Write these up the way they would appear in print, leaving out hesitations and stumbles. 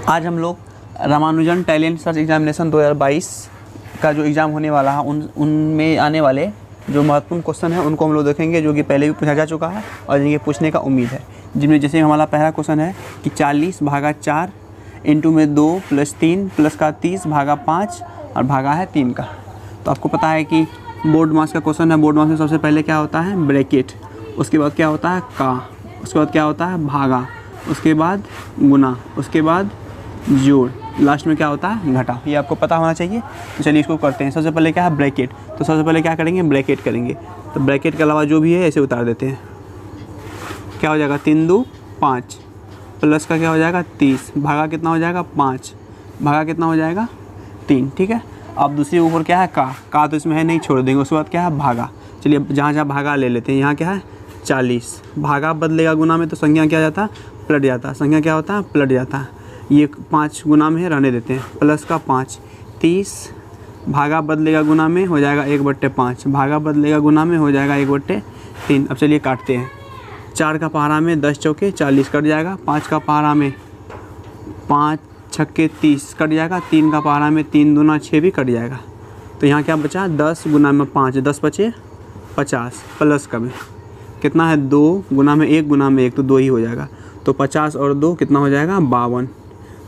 आज हम लोग रामानुजन टैलेंट सर्च एग्जामिनेशन 2022 का जो एग्ज़ाम होने वाला है उनमें आने वाले जो महत्वपूर्ण क्वेश्चन है उनको हम लोग देखेंगे, जो कि पहले भी पूछा जा चुका है और जिनके पूछने का उम्मीद है। जिनमें जैसे हमारा पहला क्वेश्चन है कि 40/4 इंटू में 2 + 3 प्लस का 30/5 और भागा है 3 का। तो आपको पता है कि बोर्ड मार्क्स का क्वेश्चन है। बोर्ड मार्क्स में सबसे पहले क्या होता है, ब्रैकेट, उसके बाद क्या होता है का, उसके बाद क्या होता है भागा, उसके बाद गुना, उसके बाद जोड़, लास्ट में क्या होता है घटा। ये आपको पता होना चाहिए। तो चलिए इसको करते हैं। सबसे पहले क्या है ब्रैकेट, तो सबसे पहले क्या करेंगे ब्रैकेट करेंगे। तो ब्रैकेट के अलावा जो भी है ऐसे उतार देते हैं। क्या हो जाएगा 3 2 5 प्लस का क्या हो जाएगा 30, भागा कितना हो जाएगा 5, भागा कितना हो जाएगा 3। ठीक है। अब दूसरी ऊपर क्या है का तो इसमें है नहीं, छोड़ देंगे। उसके बाद क्या है भागा। चलिए जहाँ जहाँ भागा ले लेते हैं। यहाँ क्या है 40, भागा बदलेगा गुना में तो संख्या क्या जाता है पलट जाता है। संख्या क्या होता है पलट जाता है। ये 5 गुना में है, रहने देते हैं। प्लस का 5, 30, भागा बदलेगा गुना में हो जाएगा 1/5, भागा बदलेगा गुना में हो जाएगा 1/3। अब चलिए काटते हैं। 4 का पहाड़ा में 10 चौके 40 कट जाएगा। 5 का पहाड़ा में 5 छक्के 30 कट जाएगा। 3 का पहाड़ा में 3 दूना 6 भी कट जाएगा। तो यहाँ क्या बचा 10 गुना में 5, 10 बचे 50, प्लस का में कितना है 2 गुना में 1 गुना में 1 तो 2 ही हो जाएगा। तो 50 और 2 कितना हो जाएगा 52।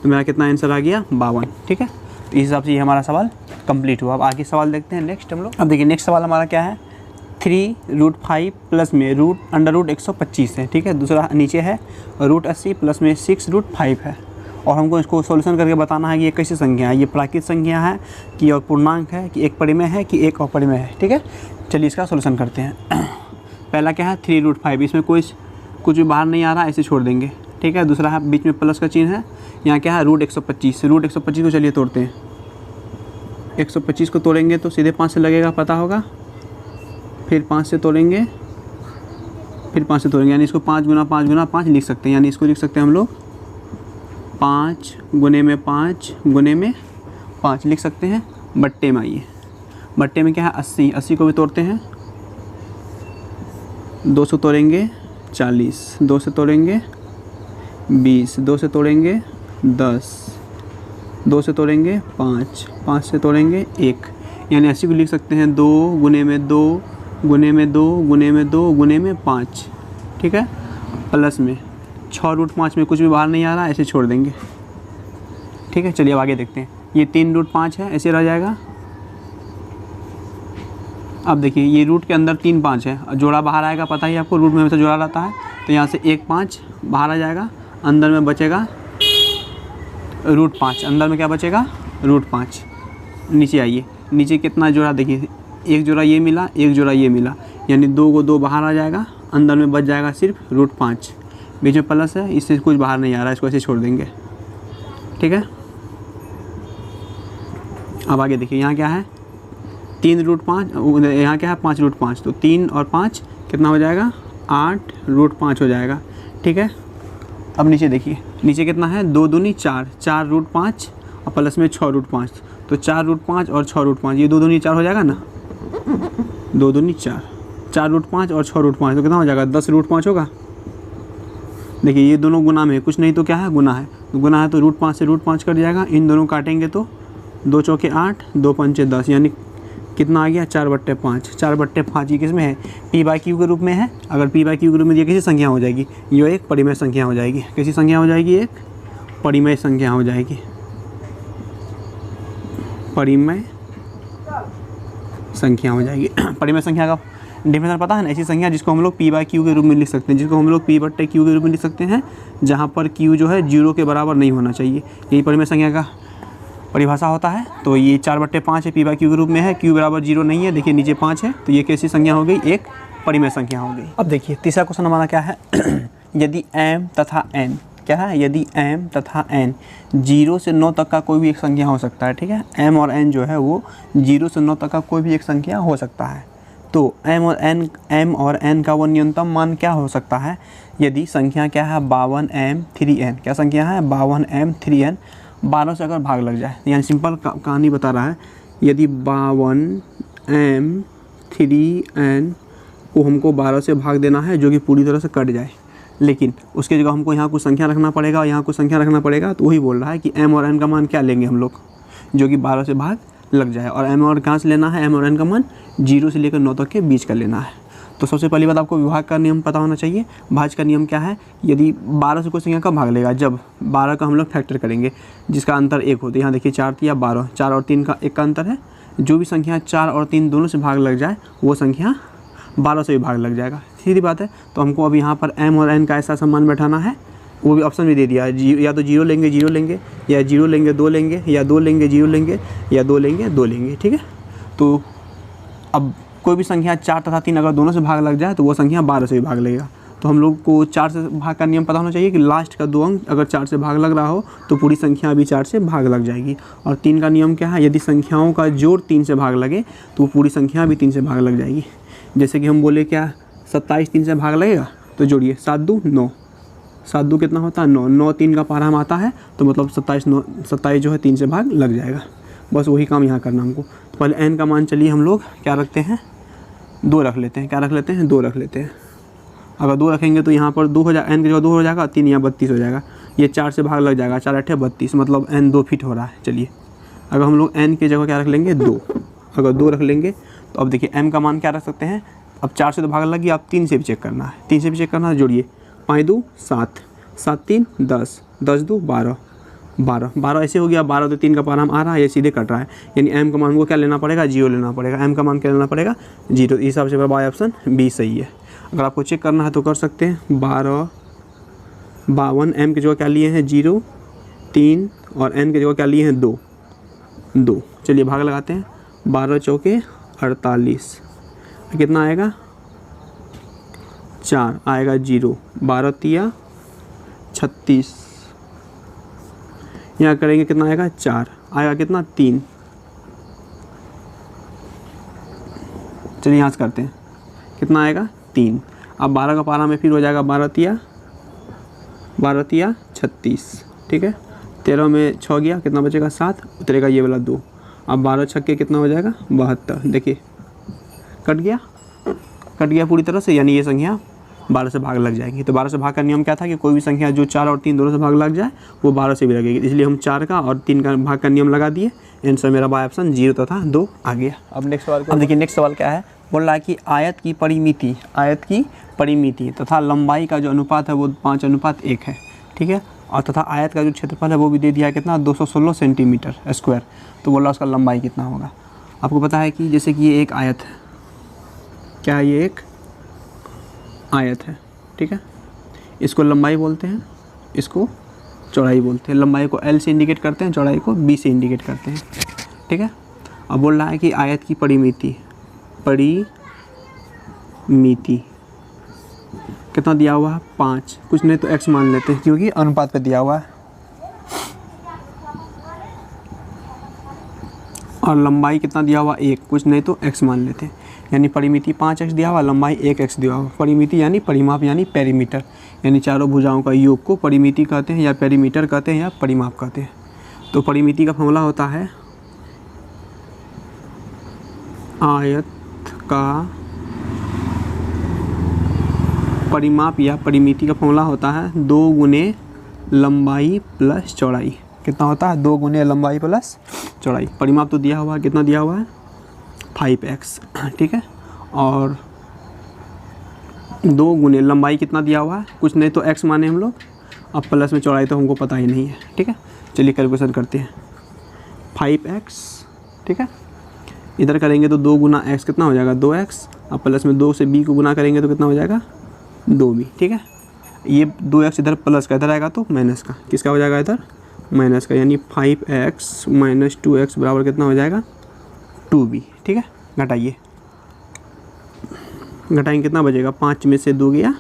तो मेरा कितना आंसर आ गया 52। ठीक है। तो इस हिसाब से ये हमारा सवाल कंप्लीट हुआ। अब आगे सवाल देखते हैं नेक्स्ट हम लोग। अब देखिए नेक्स्ट सवाल हमारा क्या है, 3√5 प्लस में √125 है। ठीक है। दूसरा नीचे है √80 प्लस में 6√5 है। और हमको इसको सॉल्यूशन करके बताना है कि ये कैसी संख्या है, ये प्राकृत संख्या है कि और पूर्णांक है कि एक परिमेय है कि एक अपरिमेय है। ठीक है। चलिए इसका सॉल्यूशन करते हैं। पहला क्या है 3√5, इसमें कुछ भी बाहर नहीं आ रहा, ऐसे छोड़ देंगे। ठीक है। दूसरा है बीच में प्लस का चिन्ह है। यहाँ क्या है √125, √125 को चलिए तोड़ते हैं। 125 को तोड़ेंगे तो सीधे 5 से लगेगा, पता होगा। फिर 5 से तोड़ेंगे, फिर 5 से तोड़ेंगे, यानी इसको 5 गुना 5 लिख सकते हैं। यानी इसको लिख सकते हैं हम लोग 5 गुने में 5 गुने में 5 लिख सकते हैं। बट्टे में आइए, बट्टे में क्या है 80, 80 को भी तोड़ते हैं। 2 से तोड़ेंगे 40, 2 से तोड़ेंगे 20, 2 से तोड़ेंगे 10, 2 से तोड़ेंगे 5, 5 से तोड़ेंगे 1। यानी 80 को लिख सकते हैं 2 गुने में 2 गुने में 2 गुने में 2 गुने में 5। ठीक है। प्लस में 6√5 में कुछ भी बाहर नहीं आ रहा, ऐसे छोड़ देंगे। ठीक है। चलिए अब आगे देखते हैं। ये 3√5 है, ऐसे रह जाएगा। अब देखिए ये रूट के अंदर 3 5 है, जोड़ा बाहर आएगा, पता ही आपको रूट में हमेशा जोड़ा रहता है। तो यहाँ से 1 5 बाहर आ जाएगा, अंदर में बचेगा √5, अंदर में क्या बचेगा √5। नीचे आइए, नीचे कितना जोड़ा देखिए, एक जोड़ा ये मिला, एक जोड़ा ये मिला, यानी 2 को 2 बाहर आ जाएगा, अंदर में बच जाएगा सिर्फ √5। बीच में प्लस है, इससे कुछ बाहर नहीं आ रहा है, इसको ऐसे छोड़ देंगे। ठीक है। अब आगे देखिए यहाँ क्या है 3√5, यहाँ क्या है 5√5, तो 3 और 5 कितना हो जाएगा 8√5 हो जाएगा। ठीक है। अब नीचे देखिए, नीचे कितना है 2 दूनी 4, 4√5 और प्लस में 6√5, तो 4√5 और 6√5, ये 2 दूनी 4 हो जाएगा ना, 2 दूनी 4, 4√5 और 6√5 तो कितना हो जाएगा 10√5 होगा। देखिए ये दोनों गुना में है, कुछ नहीं तो क्या है गुना है, तो गुना है तो √5 से √5 कट जाएगा। इन दोनों काटेंगे तो 2 चौके 8, 2 पंचे 10, यानी कितना आ गया 4/5। 4/5 ये किस में है p/q के रूप में है। अगर p/q के रूप में ये कैसी संख्या हो जाएगी, ये एक परिमेय संख्या हो जाएगी। कैसी संख्या हो जाएगी, एक परिमेय संख्या हो जाएगी। परिमेय संख्या हो जाएगी। परिमेय संख्या का डेफिनेशन पता है ना, ऐसी संख्या जिसको हम लोग p/q के रूप में लिख सकते हैं, जिसको हम लोग p/q के रूप में लिख सकते हैं, जहाँ पर q जो है 0 के बराबर नहीं होना चाहिए। यही परिमेय संख्या का परिभाषा होता है। तो ये 4/5 है, p/q के रूप में है, q बराबर 0 नहीं है। देखिए नीचे 5 है, तो ये कैसी संख्या हो गई, एक परिमेय संख्या हो गई। अब देखिए तीसरा क्वेश्चन हमारा क्या है यदि m तथा n, क्या है यदि m तथा n 0 से 9 तक का कोई भी एक संख्या हो सकता है। ठीक है। m और n जो है वो 0 से 9 तक का कोई भी एक संख्या हो सकता है। तो m और n का वो न्यूनतम मान क्या हो सकता है, यदि संख्या क्या है 52m 3n, क्या संख्या है 52m 3n, 12 से अगर भाग लग जाए, यानी सिंपल कहानी बता रहा है। यदि 52m 3n को हमको 12 से भाग देना है, जो कि पूरी तरह से कट जाए, लेकिन उसकी जगह हमको यहाँ कुछ संख्या रखना पड़ेगा और यहाँ कुछ संख्या रखना पड़ेगा। तो वही बोल रहा है कि m और n का मान क्या लेंगे हम लोग, जो कि 12 से भाग लग जाए। और m और कहाँ से लेना है, m और n का मान 0 से लेकर 9 तक के बीच का लेना है। तो सबसे पहली बात आपको विभाग का नियम पता होना चाहिए। भाज्य का नियम क्या है, यदि 12 से कोई संख्या कब भाग लेगा, जब 12 का हम लोग फैक्टर करेंगे जिसका अंतर 1 हो। तो यहाँ देखिए 4 या 12, 4 और 3 का 1 का अंतर है। जो भी संख्या 4 और 3 दोनों से भाग लग जाए वो संख्या 12 से भी भाग लग जाएगा, सीधी बात है। तो हमको अब यहाँ पर m और n का ऐसा सम्मान बैठाना है, वो भी ऑप्शन भी दे दिया है। या तो 0 लेंगे 0 लेंगे, या 0 लेंगे 2 लेंगे, या 2 लेंगे 0 लेंगे, या 2 लेंगे 2 लेंगे, ठीक है। तो अब कोई भी संख्या 4 तथा 3 अगर दोनों से भाग लग जाए तो वो संख्या 12 से भी भाग लगेगा। तो हम लोग को 4 से भाग का नियम पता होना चाहिए कि लास्ट का 2 अंक अगर 4 से भाग लग रहा हो तो पूरी संख्या भी 4 से भाग लग जाएगी। और 3 का नियम क्या है, यदि संख्याओं का जोड़ 3 से भाग लगे तो वो पूरी संख्या भी 3 से भाग लग जाएगी। जैसे कि हम बोले क्या 27 3 से भाग लगेगा, तो जोड़िए 7 2 9, 7 2 कितना होता है 9, 9 3 का पारा हम आता है तो मतलब 27 जो है 3 से भाग लग जाएगा। बस वही काम यहाँ करना हमको। तो पहले n का मान चलिए हम लोग क्या रखते हैं, 2 रख लेते हैं। क्या रख लेते हैं, 2 रख लेते हैं। अगर 2 रखेंगे तो यहाँ पर 2 हो जाएगा, n की जगह 2 हो जाएगा, 3 या 32 हो जाएगा। ये 4 से भाग लग जाएगा, 4 8 32, मतलब n 2 फिट हो रहा है। चलिए अगर हम लोग n की जगह क्या रख लेंगे 2, अगर 2 रख लेंगे तो अब देखिए m का मान क्या रख सकते हैं। अब 4 से तो भाग लगी, अब 3 से भी चेक करना है, 3 से भी चेक करना है। जोड़िए 5 2 7, 7 3 10, 10 2 12, 12 ऐसे हो गया। 12 तो 3 का पारा हम आ रहा है, ये सीधे कट रहा है। यानी m का मान को क्या लेना पड़ेगा, 0 लेना पड़ेगा। m का मान क्या लेना पड़ेगा 0। इस हिसाब से बाय ऑप्शन बी सही है। अगर आपको चेक करना है तो कर सकते हैं। 12 52, m की जगह क्या लिए हैं 0 3, और n की जगह क्या लिए हैं 2 2। चलिए भाग लगाते हैं। 12 चौके 48, कितना आएगा 4 आएगा 0, 12 तिया 36, यहाँ करेंगे कितना आएगा 4 आएगा, कितना 3। चलिए यहाँ से करते हैं, कितना आएगा 3। अब 12 का पारा में फिर हो जाएगा 12 तिया 36, ठीक है। 13 में 6 गया, कितना बचेगा 7, उतरेगा ये वाला 2। अब 12 छक्के कितना हो जाएगा 72। देखिए कट गया पूरी तरह से, यानी ये संख्या 12 से भाग लग जाएगी। तो 12 से भाग का नियम क्या था कि कोई भी संख्या जो 4 और 3 दोनों से भाग लग जाए वो 12 से भी लगेगी। इसलिए हम 4 का और 3 का भाग का नियम लगा दिए। आंसर मेरा बाय ऑप्शन 0 तथा 2 आ गया। अब नेक्स्ट सवाल, अब देखिए नेक्स्ट सवाल क्या है। बोल रहा है कि आयत की परिमिति तथा लंबाई का जो अनुपात है वो 5:1 है, ठीक है। और तथा आयत का जो क्षेत्रफल है वो भी दे दिया है कितना 216 सेंटीमीटर स्क्वायर। तो बोल रहा है उसका लंबाई कितना होगा। आपको पता है कि जैसे कि ये एक आयत है, क्या ये एक आयत है, ठीक है। इसको लंबाई बोलते हैं, इसको चौड़ाई बोलते हैं। लंबाई को L से इंडिकेट करते हैं, चौड़ाई को B से इंडिकेट करते हैं, ठीक है। अब बोल रहा है कि आयत की परिमिति कितना दिया हुआ है 5, कुछ नहीं तो x मान लेते हैं क्योंकि अनुपात पे दिया हुआ है। और लंबाई कितना दिया हुआ 1, कुछ नहीं तो x मान लेते हैं। यानी परिमिति 5x दिया हुआ, लंबाई 1x दिया हुआ। परिमिति यानी परिमाप यानी पेरीमीटर, यानी चारों भुजाओं का योग को परिमिति कहते हैं या पेरीमीटर कहते हैं या परिमाप कहते हैं। तो परिमिति का फॉर्मूला होता है आयत का परिमाप या परिमिति का फॉर्मूला होता है 2 गुने लंबाई प्लस चौड़ाई। कितना होता है 2 गुने लंबाई प्लस चौड़ाई। परिमाप तो दिया हुआ है, कितना दिया हुआ है 5x, ठीक है। और 2 गुने लंबाई कितना दिया हुआ है, कुछ नहीं तो x माने हम लोग, अब प्लस में चौड़ाई तो हमको पता ही नहीं है, ठीक है। चलिए कैलकुलेशन करते हैं। 5x, ठीक है। इधर करेंगे तो 2 गुना x कितना हो जाएगा 2x, अब प्लस में 2 से b को गुना करेंगे तो कितना हो जाएगा 2b, ठीक है। ये 2x इधर प्लस का, इधर आएगा तो माइनस का, किसका हो जाएगा इधर माइनस का, यानी 5x माइनस 2x बराबर कितना हो जाएगा 2b, ठीक है। घटाइए, घटाएंगे कितना बचेगा 5 में से 2 गया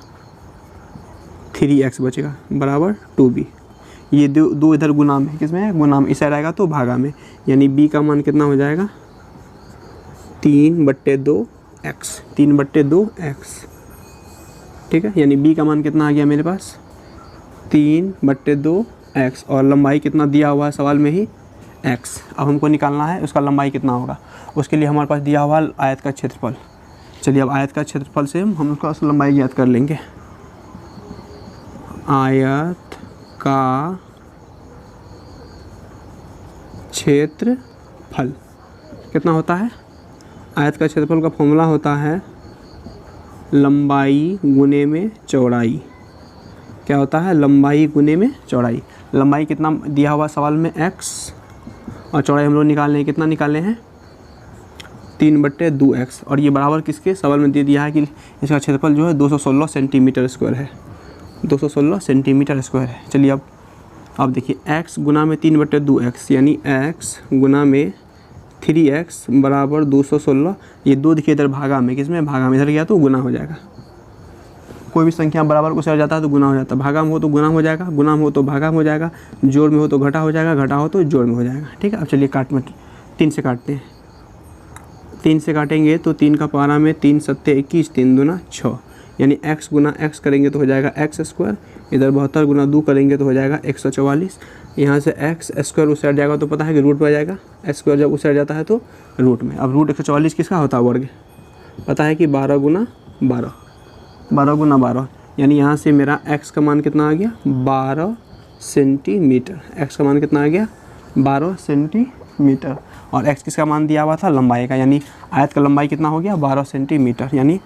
3x बचेगा बराबर 2b। ये 2 इधर गुना में, किस में है गुना में, इस साइड आएगा तो भागा में, यानी b का मान कितना हो जाएगा 3/2x, 3/2x, ठीक है। यानी b का मान कितना आ गया मेरे पास 3/2x, और लंबाई कितना दिया हुआ है सवाल में ही x। अब हमको निकालना है उसका लंबाई कितना होगा। उसके लिए हमारे पास दिया हुआ आयत का क्षेत्रफल। चलिए अब आयत का क्षेत्रफल से हम उसका लंबाई ज्ञात कर लेंगे। आयत का क्षेत्रफल कितना होता है? आयत का क्षेत्रफल का फॉर्मूला होता है लंबाई गुने में चौड़ाई। क्या होता है? लंबाई गुने में चौड़ाई। लंबाई कितना दिया हुआ सवाल में? x, और चौड़ाई हम लोग निकालने हैं, कितना निकाले हैं? 3/2x। और ये बराबर किसके? सवाल में दे दिया है कि इसका क्षेत्रफल जो है 216 सेंटीमीटर स्क्वायर है, 216 सेंटीमीटर स्क्वायर है। चलिए अब देखिए x गुना में 3/2x यानी x गुना में 3x बराबर 216। ये 2 देखिए इधर भागा में, किसमें? भागा में। इधर गया तो गुना हो जाएगा। कोई भी संख्या बराबर को सर जाता है तो गुना हो जाता है। भागा में हो तो गुना हो जाएगा, गुना में हो तो भागा में हो जाएगा, जोड़ में हो तो घटा हो जाएगा, घटा हो तो जोड़ में हो जाएगा। ठीक है, अब चलिए काट में 3 से काटते हैं। 3 से काटेंगे तो 3 का पारा में 3 सत्ते 21, 3 दूना 6, यानी x गुना x करेंगे तो हो जाएगा x स्क्वायर। इधर 72 गुना 2 करेंगे तो हो जाएगा 144। यहाँ से x स्क्वायर उस साइड जाएगा तो पता है कि रूट में आ जाएगा। x स्क्वायर जब उस साइड जाता है तो रूट में। अब रूट 144 किसका होता है? वर्ग। पता है कि 12 गुना 12, 12 गुना 12, यानी यहाँ से मेरा x का मान कितना आ गया? 12 सेंटीमीटर। x का मान कितना आ गया? 12 सेंटीमीटर। और x किसका मान दिया हुआ था? लंबाई का, यानी आयत का लंबाई कितना हो गया? 12 सेंटीमीटर, यानी